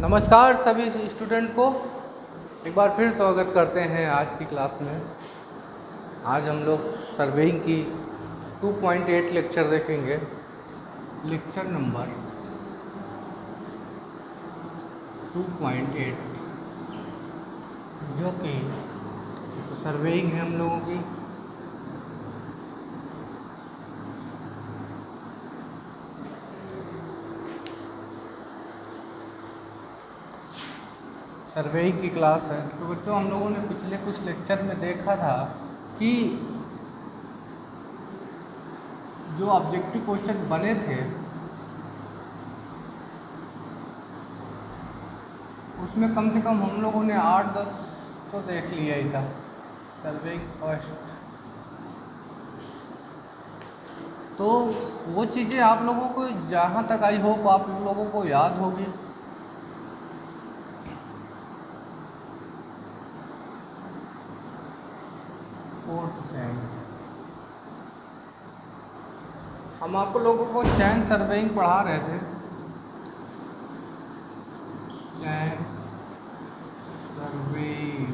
नमस्कार सभी स्टूडेंट को एक बार फिर स्वागत करते हैं आज की क्लास में। आज हम लोग सर्वेइंग की 2.8 लेक्चर देखेंगे। लेक्चर नंबर 2.8 जो कि सर्वेइंग है हम लोगों की। सर्वेइंग की क्लास है। तो बच्चों, हम लोगों ने पिछले कुछ लेक्चर में देखा था कि जो ऑब्जेक्टिव क्वेश्चन बने थे उसमें कम से कम हम लोगों ने 8-10 तो देख लिया ही था। सर्वेइंग फर्स्ट, तो वो चीज़ें आप लोगों को जहाँ तक आई होप आप लोगों को याद होगी। फोर्थ चैन, हम आपको लोगों को चैन सर्वेइंग पढ़ा रहे थे। चैन सर्वेइंग,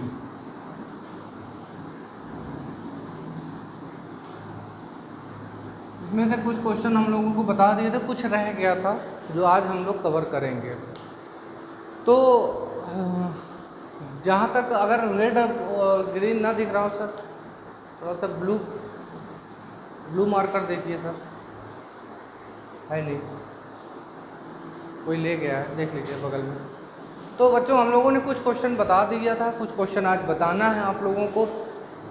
इसमें से कुछ क्वेश्चन हम लोगों को बता दिए थे, कुछ रह गया था जो आज हम लोग कवर करेंगे। तो जहाँ तक, अगर रेड और ग्रीन ना दिख रहा हो सर, थोड़ा सा ब्लू मार्कर देखिए सर, है नहीं, कोई ले गया है, देख लीजिए बगल में। तो बच्चों, हम लोगों ने कुछ क्वेश्चन बता दिया था, कुछ क्वेश्चन आज बताना है आप लोगों को।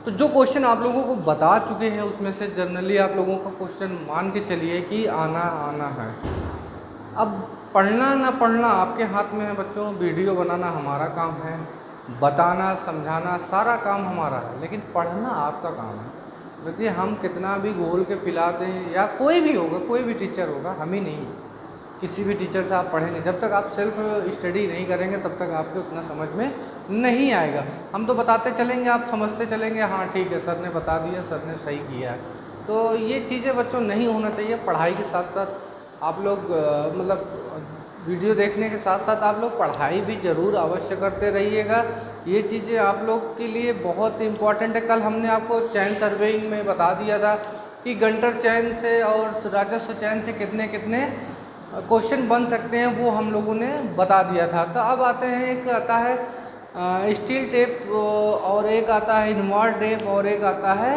तो जो क्वेश्चन आप लोगों को बता चुके हैं उसमें से जनरली आप लोगों का क्वेश्चन मान के चलिए कि आना है। अब पढ़ना ना पढ़ना आपके हाथ में है बच्चों। वीडियो बनाना हमारा काम है, बताना समझाना सारा काम हमारा है, लेकिन पढ़ना आपका काम है। देखिए, हम कितना भी घोल के पिला दें, या कोई भी होगा, कोई भी टीचर होगा, हम ही नहीं, किसी भी टीचर से आप पढ़ेंगे, जब तक आप सेल्फ स्टडी नहीं करेंगे तब तक आपको उतना समझ में नहीं आएगा। हम तो बताते चलेंगे, आप समझते चलेंगे, हाँ ठीक है सर ने बता दिया, सर ने सही किया है। तो ये चीज़ें बच्चों नहीं होना चाहिए। पढ़ाई के साथ साथ आप लोग वीडियो देखने के साथ साथ आप लोग पढ़ाई भी ज़रूर अवश्य करते रहिएगा। ये चीज़ें आप लोग के लिए बहुत इम्पॉर्टेंट है। कल हमने आपको चैन सर्वेइंग में बता दिया था कि गंटर चैन से और राजस्व चैन से कितने कितने क्वेश्चन बन सकते हैं, वो हम लोगों ने बता दिया था। तो अब आते हैं, एक आता है स्टील टेप, और एक आता है इनवार्ड टेप, और एक आता है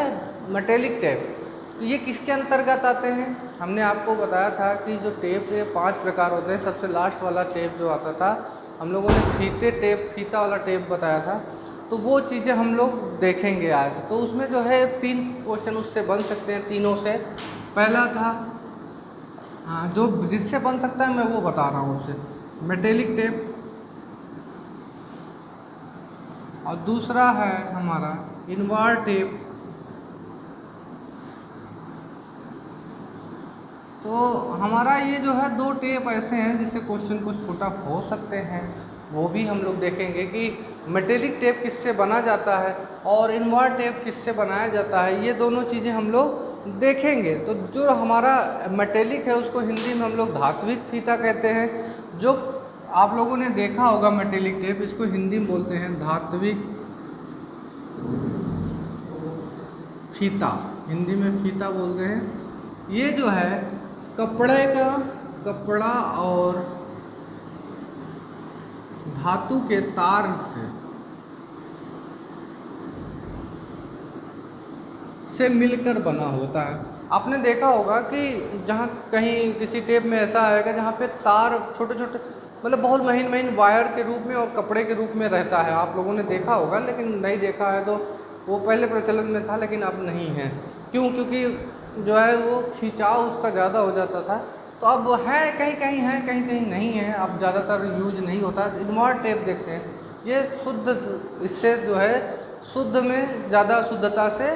मेटेलिक टेप। तो ये किसके अंतर्गत आते हैं? हमने आपको बताया था कि जो टेप के 5 प्रकार होते हैं। सबसे लास्ट वाला टेप जो आता था, हम लोगों ने फीता वाला टेप बताया था। तो वो चीज़ें हम लोग देखेंगे आज। तो उसमें जो है 3 क्वेश्चन उससे बन सकते हैं, तीनों से। पहला था, हाँ, जो जिससे बन सकता है मैं वो बता रहा हूँ, उससे मेटेलिक टेप, और दूसरा है हमारा इनवार्ड टेप। तो हमारा ये जो है 2 टेप ऐसे हैं जिससे क्वेश्चन कुछ पुट अप हो सकते हैं, वो भी हम लोग देखेंगे कि मेटेलिक टेप किससे बना जाता है और इनवार्ड टेप किससे बनाया जाता है। ये दोनों चीज़ें हम लोग देखेंगे। तो जो हमारा मेटेलिक है उसको हिंदी में हम लोग धात्विक फीता कहते हैं। जो आप लोगों ने देखा होगा मेटेलिक टेप, इसको हिंदी में बोलते हैं धात्विक फीता, हिंदी में फीता बोलते हैं। ये जो है कपड़ा और धातु के तार से मिलकर बना होता है। आपने देखा होगा कि जहाँ कहीं किसी टेप में ऐसा आएगा जहाँ पे तार छोटे छोटे, मतलब बहुत महीन महीन वायर के रूप में और कपड़े के रूप में रहता है। आप लोगों ने देखा होगा, लेकिन नहीं देखा है तो वो पहले प्रचलन में था, लेकिन अब नहीं है। क्यों? क्योंकि जो है वो खिंचाव उसका ज़्यादा हो जाता था। तो अब है, कहीं कहीं है, कहीं कहीं नहीं है, अब ज़्यादातर यूज नहीं होता। इनवार्ड टेप देखते हैं, ये शुद्ध, इससे जो है शुद्ध में ज़्यादा शुद्धता से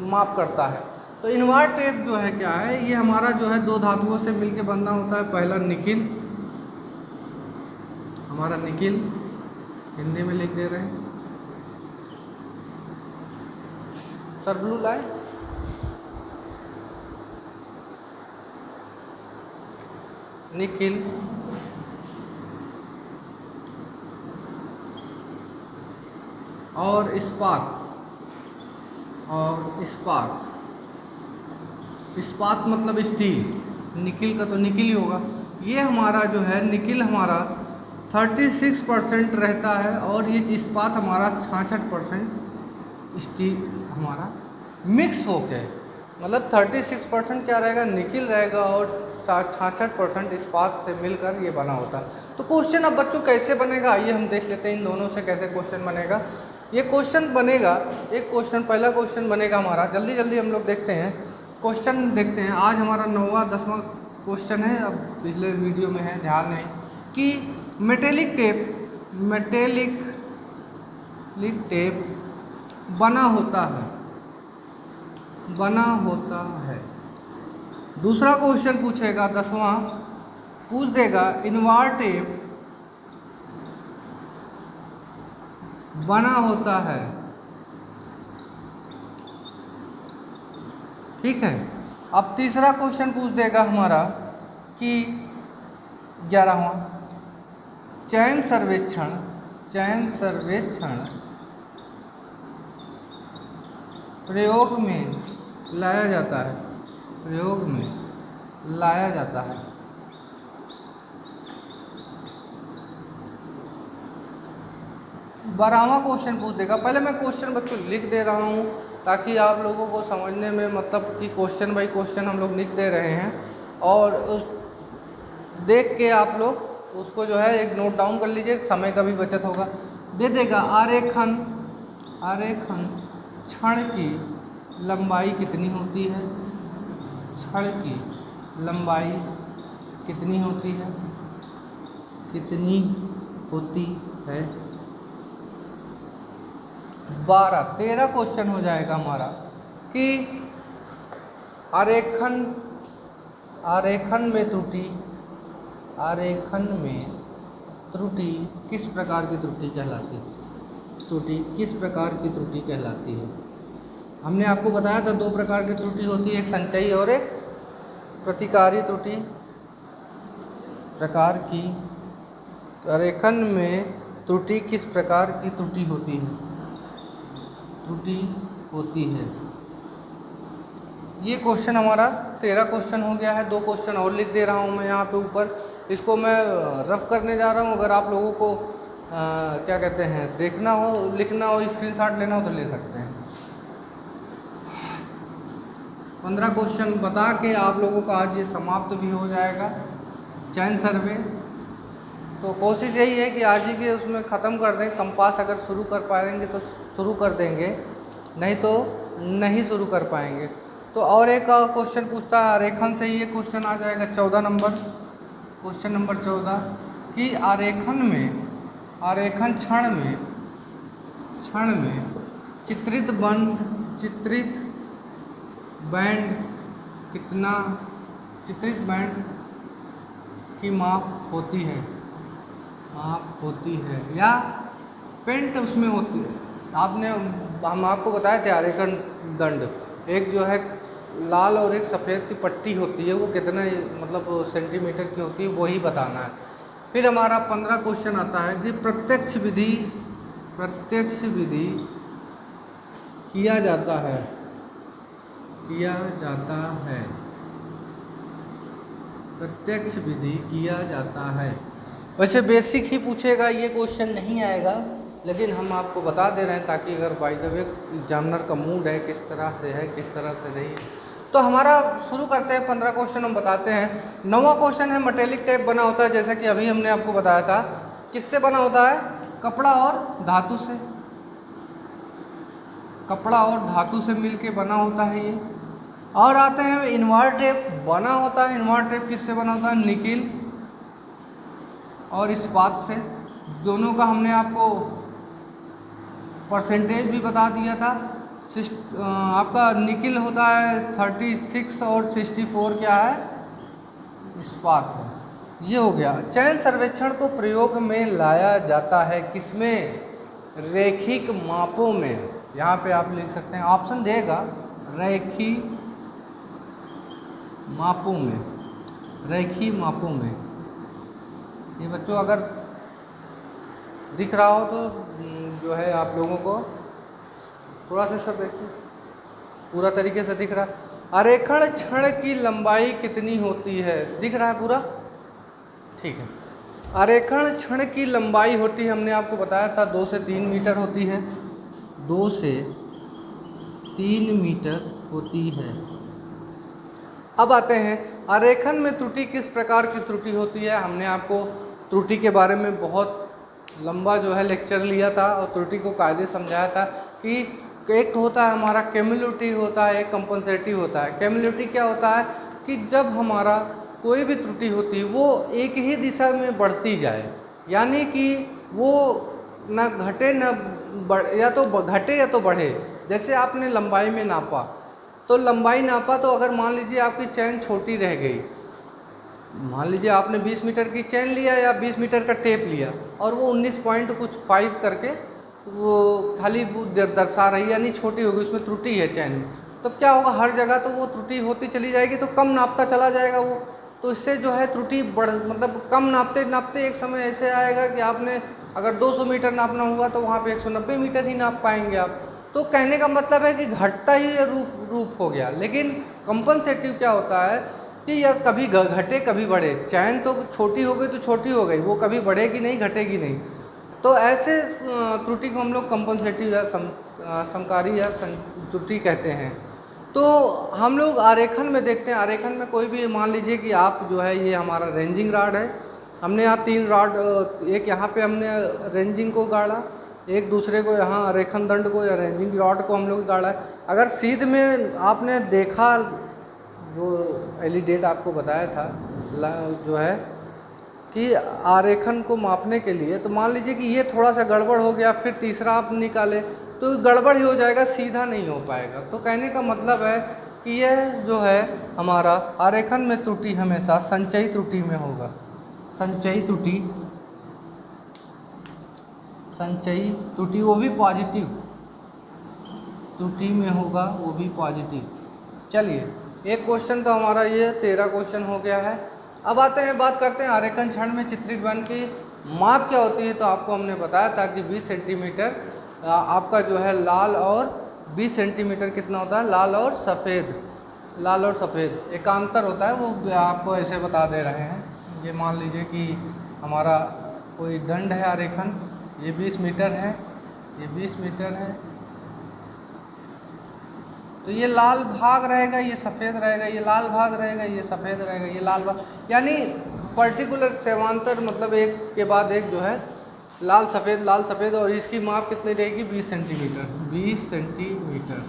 माप करता है। तो इनवार्ड टेप जो है क्या है, ये हमारा जो है 2 धातुओं से मिलके बनना होता है। पहला निकिल, हमारा निकिल हिंदी में लिख दे रहे हैं सर, ब्लू लाइन, निकिल, और इस्पात मतलब स्टील, निकिल का तो निकिल ही होगा। ये हमारा जो है निकिल हमारा 36% रहता है और ये इस्पात हमारा 66% स्टील हमारा मिक्स होके, मतलब 36% क्या रहेगा, निकिल रहेगा और 66% इस्पात से मिलकर ये बना होता है। तो क्वेश्चन अब बच्चों कैसे बनेगा, आइए हम देख लेते हैं इन दोनों से कैसे क्वेश्चन बनेगा। ये क्वेश्चन बनेगा, एक क्वेश्चन, पहला क्वेश्चन बनेगा हमारा, जल्दी जल्दी हम लोग देखते हैं क्वेश्चन देखते हैं। आज हमारा 9वां 10वां क्वेश्चन है, अब पिछले वीडियो में है, ध्यान नहीं कि मेटेलिक टेप बना होता है। दूसरा क्वेश्चन पूछेगा 10वां, पूछ देगा इनवार टेप बना होता है, ठीक है। अब तीसरा क्वेश्चन पूछ देगा हमारा कि 11वां, चयन सर्वेक्षण प्रयोग में लाया जाता है। 12वां क्वेश्चन पूछ देगा। पहले मैं क्वेश्चन बच्चों लिख दे रहा हूँ ताकि आप लोगों को समझने में, मतलब कि क्वेश्चन बाई क्वेश्चन हम लोग लिख दे रहे हैं और उस देख के आप लोग उसको जो है एक नोट डाउन कर लीजिए, समय का भी बचत होगा। दे देगा आरेखन क्षण की लंबाई कितनी होती है, क्षण की लंबाई कितनी होती है 13 क्वेश्चन हो जाएगा हमारा कि आरेखन में त्रुटि किस प्रकार की त्रुटि कहलाती है। हमने आपको बताया था 2 प्रकार की त्रुटि होती है, एक संचयी और एक प्रतिकारी त्रुटि प्रकार की। आरेखन में त्रुटि किस प्रकार की त्रुटि होती है। ये क्वेश्चन हमारा 13 क्वेश्चन हो गया है। 2 क्वेश्चन और लिख दे रहा हूँ मैं यहाँ पे ऊपर, इसको मैं रफ करने जा रहा हूँ। अगर आप लोगों को क्या कहते हैं देखना हो, लिखना हो, स्क्रीनशॉट लेना हो तो ले सकते हैं। 15 क्वेश्चन बता के आप लोगों का आज ये समाप्त भी हो जाएगा चयन सर्वे। तो कोशिश यही है कि आज ही के उसमें ख़त्म कर दें। कंपास अगर शुरू कर पाएंगे तो शुरू कर देंगे, नहीं तो नहीं शुरू कर पाएंगे। तो और एक क्वेश्चन पूछता है आरेखन से ही, ये क्वेश्चन आ जाएगा 14 नंबर, क्वेश्चन नंबर 14 कि आरेखन क्षण में चित्रित बैंड की माप होती है या पेंट उसमें होती है। हम आपको बताए थे आरेखन दंड, एक जो है लाल और एक सफ़ेद की पट्टी होती है, वो कितना मतलब सेंटीमीटर की होती है, वही बताना है। फिर हमारा 15 क्वेश्चन आता है कि प्रत्यक्ष विधि किया जाता है। वैसे बेसिक ही पूछेगा, ये क्वेश्चन नहीं आएगा, लेकिन हम आपको बता दे रहे हैं ताकि अगर बाय द वे एग्जामिनर का मूड है किस तरह से है किस तरह से नहीं। तो हमारा शुरू करते हैं, 15 क्वेश्चन हम बताते हैं। 9वां क्वेश्चन है मेटेलिक टेप बना होता है, जैसा कि अभी हमने आपको बताया था। किससे बना होता है? कपड़ा और धातु से मिलके बना होता है ये। और आते हैं इनवार टेप बना होता है। इनवार टेप किससे बना होता है? निकिल और इस्पात से। दोनों का हमने आपको परसेंटेज भी बता दिया था। आपका निकिल होता है 36 और 64 क्या है? इस्पात है। ये हो गया। चयन सर्वेक्षण को प्रयोग में लाया जाता है किसमें? रैखिक मापों में। यहाँ पे आप लिख सकते हैं, ऑप्शन देगा रैखिक मापों में। ये बच्चों अगर दिख रहा हो तो जो है आप लोगों को थोड़ा सा सर देखिए, पूरा तरीके से दिख रहा है। आरेखण छड़ की लंबाई कितनी होती है, दिख रहा है पूरा, ठीक है। आरेखण छड़ की लंबाई होती है, हमने आपको बताया था 2 से 3 मीटर होती है, 2 से 3 मीटर होती है। अब आते हैं आरेखन में त्रुटि किस प्रकार की त्रुटि होती है। हमने आपको त्रुटि के बारे में बहुत लंबा जो है लेक्चर लिया था और त्रुटि को कायदे समझाया था कि एक होता है हमारा क्यूमुलेटिव होता है, एक कंपनसेटिव होता है। क्यूमुलेटिव क्या होता है कि जब हमारा कोई भी त्रुटि होती है वो एक ही दिशा में बढ़ती जाए, यानी कि वो ना घटे ना बढ़, या तो घटे या तो बढ़े। जैसे आपने लंबाई में नापा, तो लंबाई नापा तो अगर मान लीजिए आपकी चैन छोटी रह गई, मान लीजिए आपने 20 मीटर की चैन लिया या 20 मीटर का टेप लिया और वो 19 पॉइंट कुछ 5 करके वो खाली वो दर्शा रही है, यानी छोटी होगी, उसमें त्रुटि है चैन में, तो क्या होगा, हर जगह तो वो त्रुटि होती चली जाएगी, तो कम नापता चला जाएगा वो। तो इससे जो है त्रुटि बढ़, मतलब कम नापते नापते एक समय ऐसे आएगा कि आपने अगर 200 मीटर नापना होगा तो वहाँ पे 190 मीटर ही नाप पाएंगे आप। तो कहने का मतलब है कि घटता ही रूप हो गया। लेकिन कंपनसेटिव क्या होता है कि यह कभी घटे कभी बढ़े, चैन तो छोटी हो गई तो छोटी हो गई, वो कभी बढ़ेगी नहीं घटेगी नहीं। तो ऐसे त्रुटि को हम लोग कंपनसेटिव या समकारी या त्रुटि कहते हैं। तो हम लोग आरेखन में देखते हैं, आरेखन में कोई भी मान लीजिए कि आप जो है ये हमारा रेंजिंग रॉड है, हमने यहाँ 3 रॉड, एक यहाँ पे हमने रेंजिंग को गाड़ा, एक दूसरे को यहाँ आरेखन दंड को या रेंजिंग रॉड को हम लोग गाड़ा है। अगर सीध में आपने देखा, जो एलिडेट आपको बताया था जो है कि आरेखन को मापने के लिए, तो मान लीजिए कि ये थोड़ा सा गड़बड़ हो गया, फिर तीसरा आप निकाले तो गड़बड़ ही हो जाएगा, सीधा नहीं हो पाएगा। तो कहने का मतलब है कि यह जो है हमारा आरेखन में त्रुटि हमेशा संचयी त्रुटि में होगा। संचयी त्रुटि, संचयी त्रुटि वो भी पॉजिटिव त्रुटि में होगा, वो भी पॉजिटिव। चलिए, एक क्वेश्चन तो हमारा ये 13 क्वेश्चन हो गया है। अब आते हैं, बात करते हैं आरेखन छड़ में चित्रित वन की माप क्या होती है। तो आपको हमने बताया था कि 20 सेंटीमीटर आपका जो है लाल, और 20 सेंटीमीटर कितना होता है लाल और सफ़ेद, लाल और सफ़ेद एकांतर होता है, वो आपको ऐसे बता दे रहे हैं। ये मान लीजिए कि हमारा कोई दंड है आरेखन, ये 20 मीटर है, ये 20 मीटर है, तो ये लाल भाग रहेगा, ये सफ़ेद रहेगा, ये लाल भाग रहेगा, ये सफ़ेद रहेगा, ये लाल भाग, यानी पर्टिकुलर सेवांतर, मतलब एक के बाद एक जो है लाल सफ़ेद, और इसकी माप कितनी रहेगी 20 सेंटीमीटर, 20 सेंटीमीटर।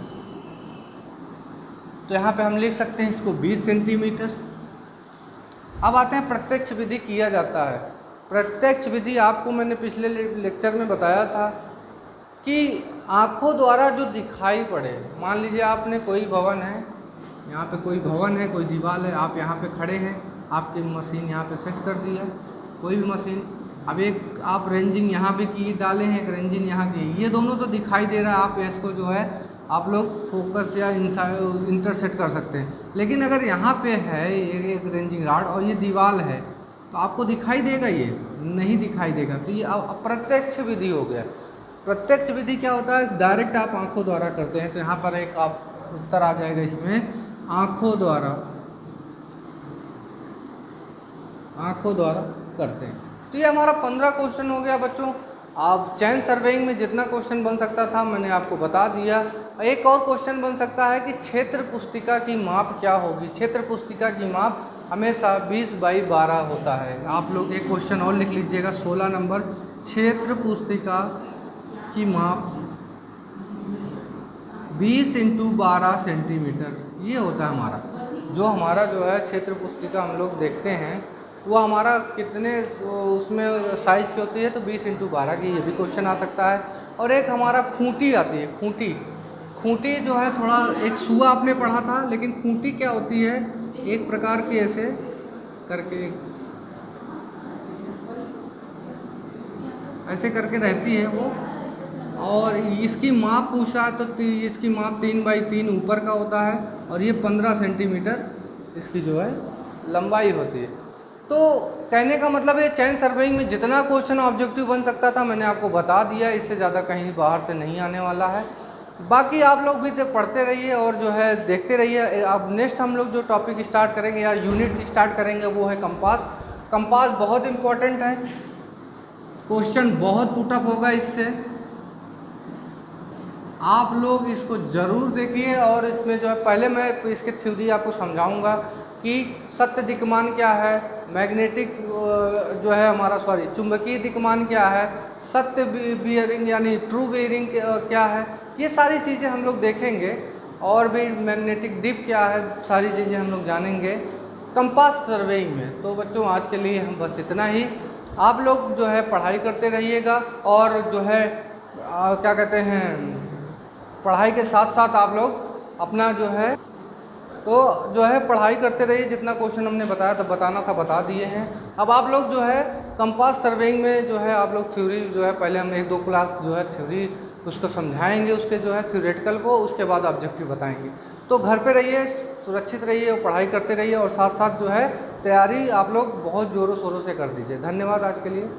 तो यहाँ पे हम लिख सकते हैं इसको 20 सेंटीमीटर। अब आते हैं प्रत्यक्ष विधि किया जाता है। प्रत्यक्ष विधि आपको मैंने पिछले लेक्चर में बताया था कि आँखों द्वारा जो दिखाई पड़े, मान लीजिए आपने कोई भवन है, यहाँ पे कोई भवन है, कोई दीवार है, आप यहाँ पे खड़े हैं, आपकी मशीन यहाँ पे सेट कर दी है, कोई भी मशीन, अब एक आप रेंजिंग यहाँ पे की डाले हैं, एक रेंजिंग यहाँ की, ये दोनों तो दिखाई दे रहा है, आप इसको जो है आप लोग फोकस या इंटरसेट कर सकते हैं। लेकिन अगर यहाँ पे है एक रेंजिंग रॉड और ये दीवार है, तो आपको दिखाई देगा, ये नहीं दिखाई देगा। तो ये अप्रत्यक्ष विधि हो गया। प्रत्यक्ष विधि क्या होता है, डायरेक्ट आप आंखों द्वारा करते हैं। तो यहाँ पर एक आप उत्तर आ जाएगा इसमें, आंखों द्वारा, आंखों द्वारा करते हैं। तो ये हमारा 15 क्वेश्चन हो गया बच्चों। आप चैन सर्वेइंग में जितना क्वेश्चन बन सकता था मैंने आपको बता दिया। एक और क्वेश्चन बन सकता है कि क्षेत्र पुस्तिका की माप क्या होगी। क्षेत्र पुस्तिका की माप हमेशा 20/12 होता है। आप लोग एक क्वेश्चन और लिख लीजिएगा, 16 नंबर, क्षेत्र पुस्तिका की माप 20x12 सेंटीमीटर, ये होता है हमारा। जो हमारा जो है क्षेत्र पुस्तिका हम लोग देखते हैं वो हमारा कितने उसमें साइज़ की होती है, तो 20x12 की, ये भी क्वेश्चन आ सकता है। और एक हमारा खूंटी आती है, खूंटी, खूंटी जो है थोड़ा, एक सुआ आपने पढ़ा था, लेकिन खूंटी क्या होती है, एक प्रकार की ऐसे करके, ऐसे करके रहती है वो, और इसकी माप पूछा है तो इसकी माप 3x3 ऊपर का होता है, और ये 15 सेंटीमीटर इसकी जो है लंबाई होती है। तो कहने का मतलब ये चेन सर्वेइंग में जितना क्वेश्चन ऑब्जेक्टिव बन सकता था मैंने आपको बता दिया, इससे ज़्यादा कहीं बाहर से नहीं आने वाला है। बाकी आप लोग भी तो पढ़ते रहिए और जो है देखते रहिए। अब नेक्स्ट हम लोग जो टॉपिक स्टार्ट करेंगे या यूनिट्स स्टार्ट करेंगे वो है कंपास। कंपास बहुत इम्पोर्टेंट है, क्वेश्चन बहुत पुटअप होगा इससे, आप लोग इसको ज़रूर देखिए। और इसमें जो है पहले मैं इसके थ्योरी आपको समझाऊंगा कि सत्य दिक्मान क्या है, मैग्नेटिक जो है हमारा चुंबकीय दिक्मान क्या है, सत्य बियरिंग यानी ट्रू बियरिंग क्या है, ये सारी चीज़ें हम लोग देखेंगे। और भी मैग्नेटिक डिप क्या है, सारी चीज़ें हम लोग जानेंगे कंपास सर्वेइंग में। तो बच्चों आज के लिए हम बस इतना ही। आप लोग जो है पढ़ाई करते रहिएगा और जो है क्या कहते हैं, पढ़ाई के साथ साथ आप लोग अपना जो है पढ़ाई करते रहिए। जितना क्वेश्चन हमने बताया था बताना था बता दिए हैं। अब आप लोग जो है कंपास सर्वेइंग में जो है आप लोग थ्योरी जो है पहले हम 1-2 क्लास जो है थ्योरी उसको समझाएंगे, उसके जो है थ्योरेटिकल को, उसके बाद ऑब्जेक्टिव बताएंगे। तो घर पे रहिए, सुरक्षित रहिए और पढ़ाई करते रहिए और साथ साथ जो है तैयारी आप लोग बहुत ज़ोरों शोरों से कर दीजिए। धन्यवाद आज के लिए।